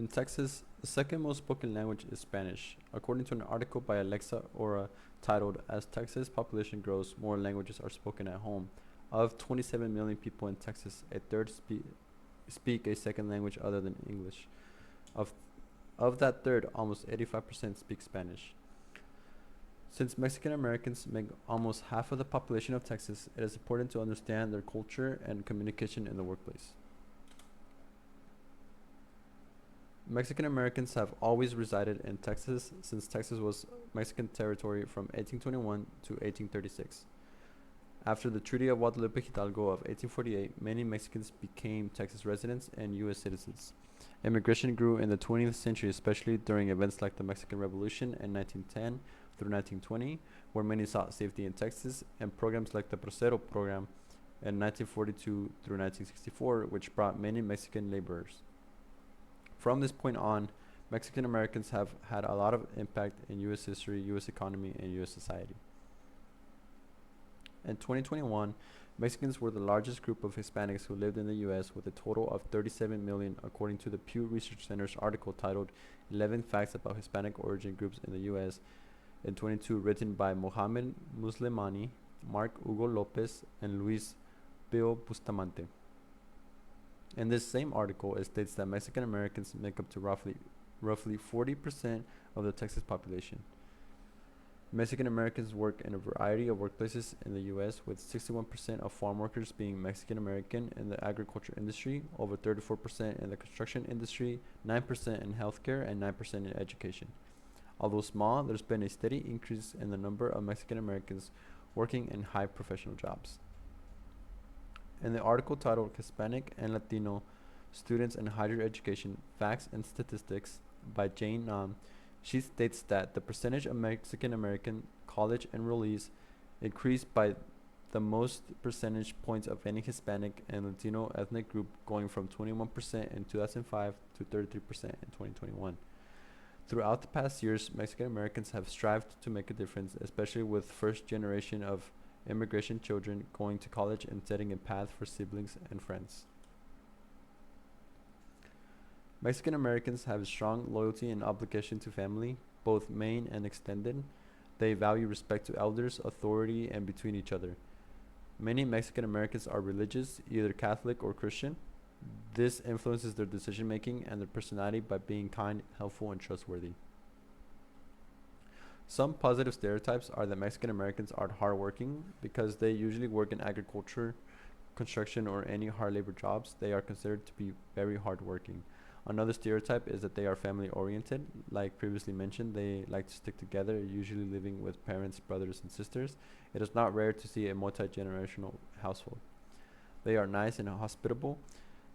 In Texas, the second most spoken language is Spanish. According to an article by Alexa Ora titled As Texas Population Grows, More Languages Are Spoken at Home. Of 27 million people in Texas, a third speak a second language other than English. Of, of that third, almost 85% speak Spanish. Since Mexican Americans make almost half of the population of Texas, it is important to understand their culture and communication in the workplace. Mexican Americans have always resided in Texas since Texas was Mexican territory from 1821 to 1836. After the Treaty of Guadalupe Hidalgo of 1848, many Mexicans became Texas residents and U.S. citizens. Immigration grew in the 20th century, especially during events like the Mexican Revolution in 1910 through 1920, where many sought safety in Texas, and programs like the Procero program in 1942 through 1964, which brought many Mexican laborers. From this point on, Mexican Americans have had a lot of impact in U.S. history, U.S. economy, and U.S. society. In 2021, Mexicans were the largest group of Hispanics who lived in the U.S., with a total of 37 million, according to the Pew Research Center's article titled 11 Facts About Hispanic Origin Groups in the U.S. in 22, written by Mohamed Muslemani, Mark Hugo Lopez, and Luis Pio Bustamante. In this same article, it states that Mexican Americans make up to roughly 40% of the Texas population. Mexican Americans work in a variety of workplaces in the U.S., with 61% of farm workers being Mexican American in the agriculture industry, over 34% in the construction industry, 9% in healthcare, and 9% in education. Although small, there's been a steady increase in the number of Mexican Americans working in high professional jobs. In the article titled Hispanic and Latino Students in Higher Education, Facts and Statistics by Jane Nam, she states that the percentage of Mexican American college enrollees increased by the most percentage points of any Hispanic and Latino ethnic group, going from 21% in 2005 to 33% in 2021. Throughout the past years, Mexican Americans have strived to make a difference, especially with first generation of immigration children going to college and setting a path for siblings and friends. Mexican Americans have a strong loyalty and obligation to family, both main and extended. They value respect to elders, authority, and between each other. Many Mexican Americans are religious, either Catholic or Christian. This influences their decision making and their personality by being kind, helpful, and trustworthy. Some positive stereotypes are that Mexican Americans are hardworking because they usually work in agriculture, construction, or any hard labor jobs. They are considered to be very hardworking. Another stereotype is that they are family oriented. Like previously mentioned, they like to stick together, usually living with parents, brothers, and sisters. It is not rare to see a multi generational household. They are nice and hospitable.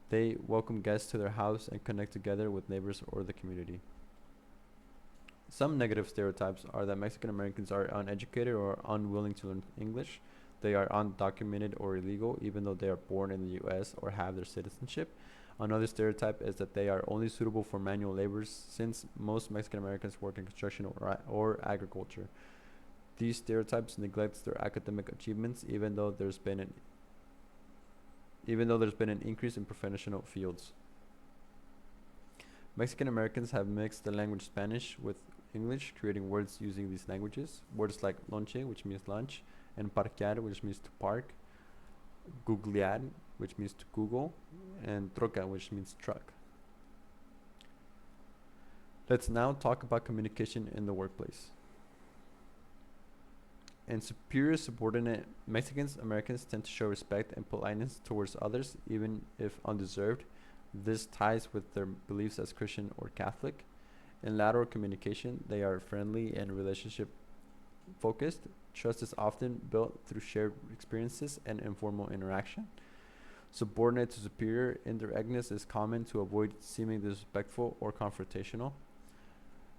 They welcome guests to their house and connect together with neighbors or the community. Some negative stereotypes are that Mexican Americans are uneducated or unwilling to learn English. They are undocumented or illegal, even though they are born in the U.S. or have their citizenship. Another stereotype is that they are only suitable for manual labors, since most Mexican Americans work in construction or agriculture. These stereotypes neglect their academic achievements, even though there's been an increase in professional fields. Mexican Americans have mixed the language Spanish with English, creating words using these languages. Words like lonche, which means lunch, and parquear, which means to park, googlear, which means to Google, and troca, which means truck. Let's now talk about communication in the workplace. In superior subordinate, Mexicans Americans tend to show respect and politeness towards others, even if undeserved. This ties with their beliefs as Christian or Catholic. In lateral communication, they are friendly and relationship focused. Trust is often built through shared experiences and informal interaction. Subordinate to superior, indirectness is common to avoid seeming disrespectful or confrontational.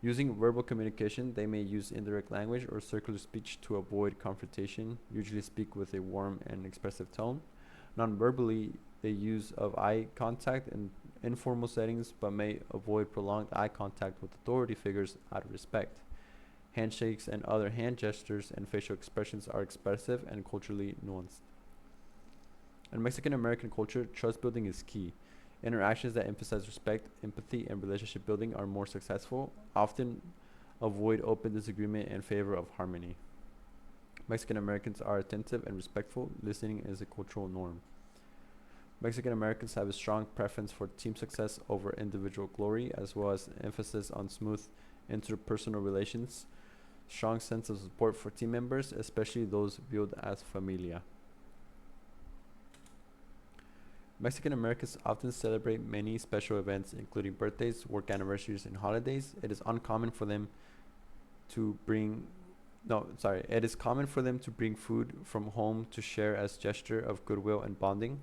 Using verbal communication, they may use indirect language or circular speech to avoid confrontation, usually speak with a warm and expressive tone. Non-verbally, they use of eye contact in informal settings, but may avoid prolonged eye contact with authority figures out of respect. Handshakes and other hand gestures and facial expressions are expressive and culturally nuanced. In Mexican American culture, trust building is key. Interactions that emphasize respect, empathy, and relationship building are more successful, often avoid open disagreement in favor of harmony. Mexican Americans are attentive and respectful. Listening is a cultural norm. Mexican Americans have a strong preference for team success over individual glory, as well as emphasis on smooth interpersonal relations, strong sense of support for team members, especially those viewed as familia. Mexican Americans often celebrate many special events, including birthdays, work anniversaries, and holidays. It is uncommon for them to bring no, sorry, it is common for them to bring food from home to share as gesture of goodwill and bonding.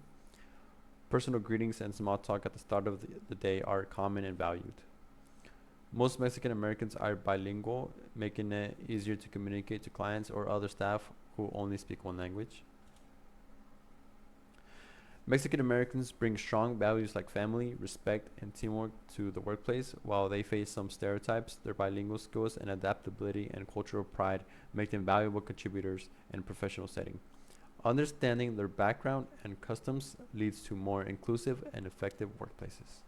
Personal greetings and small talk at the start of the day are common and valued. Most Mexican Americans are bilingual, making it easier to communicate to clients or other staff who only speak one language. Mexican Americans bring strong values like family, respect, and teamwork to the workplace. While they face some stereotypes, their bilingual skills and adaptability and cultural pride make them valuable contributors in a professional setting. Understanding their background and customs leads to more inclusive and effective workplaces.